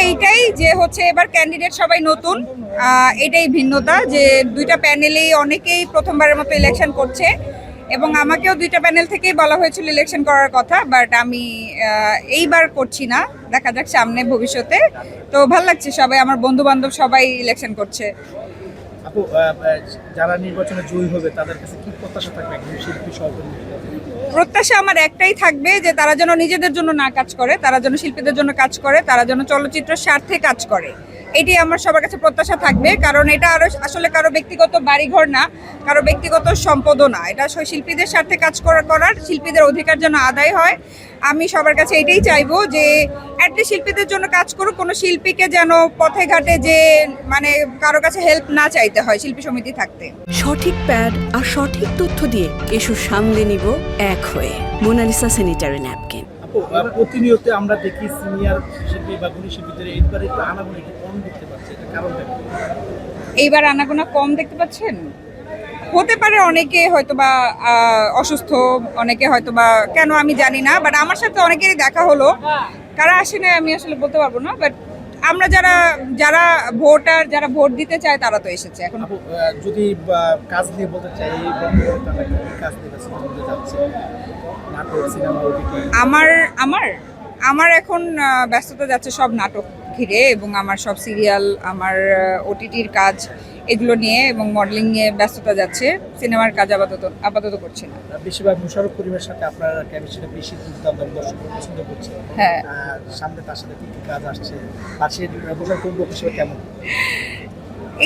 এইটাই যে হচ্ছে এবার ক্যান্ডিডেট সবাই নতুন, এটাই ভিন্নতা যে দুইটা প্যানেলেই অনেকেই প্রথমবারের মতো ইলেকশন করছে এবং আমাকেও দুইটা প্যানেল থেকেই বলা হয়েছিল ইলেকশন করার কথা, বাট আমি এইবার করছি না, দেখা যাক সামনে ভবিষ্যতে। তো ভালো লাগছে, সবাই আমার বন্ধু বান্ধব সবাই ইলেকশন করছে। আপু, যারা নির্বাচনে জয়ী হবে তাদের কাছে কি প্রত্যাশা থাকবে একজন শিল্পী সহকর্মী? প্রত্যাশা আমার একটাই থাকবে যে তারা যেন নিজেদের জন্য না কাজ করে, তারা যেন শিল্পীদের জন্য কাজ করে, তারা যেন চলচ্চিত্রের স্বার্থে কাজ করে। এটি আমার সবার কাছে প্রত্যাশা থাকবে, কারণ এটা আরো আসলে কারো ব্যক্তিগত বাড়িঘর না, কারো ব্যক্তিগত সম্পদও না, এটা শিল্পীদের স্বার্থে কাজ করার শিল্পীদের অধিকার যেন আদায় হয়। আমি সবার কাছে এটাই চাইবো যে অ্যাটলিস্ট শিল্পীদের জন্য কাজ করুক, কোনো শিল্পীকে যেন পথে ঘাটে যে মানে কারো কাছে হেল্প না চাইতে হয় শিল্পী সমিতি থাকতে। সঠিক প্যাড আর সঠিক তথ্য দিয়ে এসব সামলে নিব এক হয়ে। Monalisa sanitary napkin. আপু, প্রতিনিয়ত আমরা দেখি সিনিয়র শিল্পী বা গুণী শিল্পীদের এইবার একটু আনাগোনা একটু কম দেখতে পাচ্ছি, এটা কারণটা কি? এইবার আনাগোনা কম দেখতে পাচ্ছেন? হতে পারে অনেকে হয়তোবা অসুস্থ, অনেকে হয়তোবা কেন আমি জানি না, বাট আমার সাথে অনেকেরই দেখা হলো। কারা আসে না আমি আসলে বলতে পারবো না, বাট আমরা যারা ভোটার, যারা ভোট দিতে চায় তারা তো এসেছে। এখন আপু, যদি কাজ নিয়ে বলতে চাই, এই তারা কি কাজ নিয়ে সিনেমা যাচ্ছে, নাটক, সিনেমা, ওটিটি? আমার আমার আমার এখন ব্যস্ততা যাচ্ছে সব নাটক ঘিরে, এবং আমার সব সিরিয়াল, আমার ওটিটির কাজ, এগুলো নিয়ে এবং মডেলিং নিয়ে ব্যস্ততা যাচ্ছে। সিনেমার কাজ আপাতত করছি না। বেশিরভাগ মোশাররফ করিমের সাথে আপনার কেমিস্ট্রিটা বেশি দুর্দান্ত, দর্শক পছন্দ করছে। হ্যাঁ, সামনে তার সাথে কি কি কাজ আসছে, আর সে মোশাররফ করিম হিসেবে কেমন?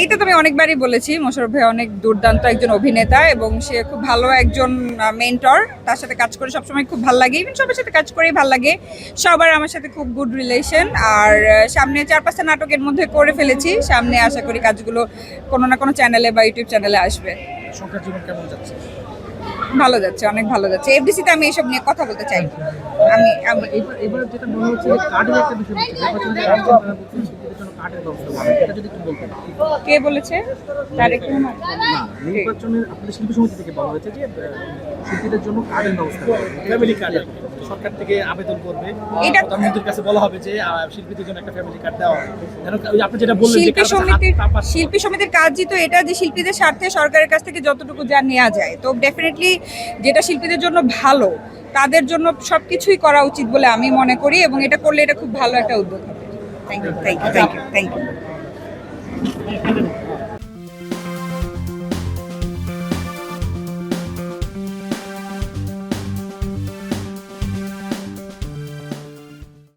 এইটা তো আমি অনেকবারই বলেছি, মোশাররফ ভাই অনেক দুর্দান্ত একজন অভিনেতা এবং সে খুব ভালো একজন মেন্টর। তার সাথে কাজ করে সবসময় খুব ভালো লাগে, ইভেন সবার সাথে কাজ করেই ভালো লাগে। সবার আমার সাথে খুব গুড রিলেশন। আর সামনে 4-5টা নাটকের মধ্যে করে ফেলেছি, সামনে আশা করি কাজগুলো কোনো না কোনো চ্যানেলে বা ইউটিউব চ্যানেলে আসবে। সংসার জীবন কেমন যাচ্ছে? ভালো যাচ্ছে, অনেক ভালো যাচ্ছে। এফডিসিতে আমি এইসব নিয়ে কথা বলতে চাই। আমি এবার যেটা মনে হচ্ছে যে কার্ডের একটা বিষয় হচ্ছে, নির্বাচনে রাজনীতি করার বলতে শিল্পীদের জন্য কার্ডের ব্যবস্থা হবে, এটা যদি একটু বলতেন। কে বলেছে? তারেক রহমান? না, নির্বাচনের আপনাদের শিল্পী সমিতি থেকে বলা হয়েছে যে শিল্পীদের জন্য কার্ডের ব্যবস্থা হবে, ফ্যামিলি কার্ড সরকার থেকে আবেদন করবে, এটা প্রধানমন্ত্রীর কাছে বলা হবে যে শিল্পীদের জন্য একটা ফ্যামিলি কার্ড দেওয়া হবে। আপনি যেটা বললেন যে শিল্পী সমিতির কাজই তো এটা, যে শিল্পীদের স্বার্থে সরকারের কাছ থেকে যতটুকু যা নেওয়া যায়, তো ডেফিনেটলি যেটা শিল্পীদের জন্য ভালো তাদের জন্য সবকিছুই করা উচিত বলে আমি মনে করি, এবং এটা করলে এটা খুব ভালো একটা উদ্যোগ হবে। Thank you.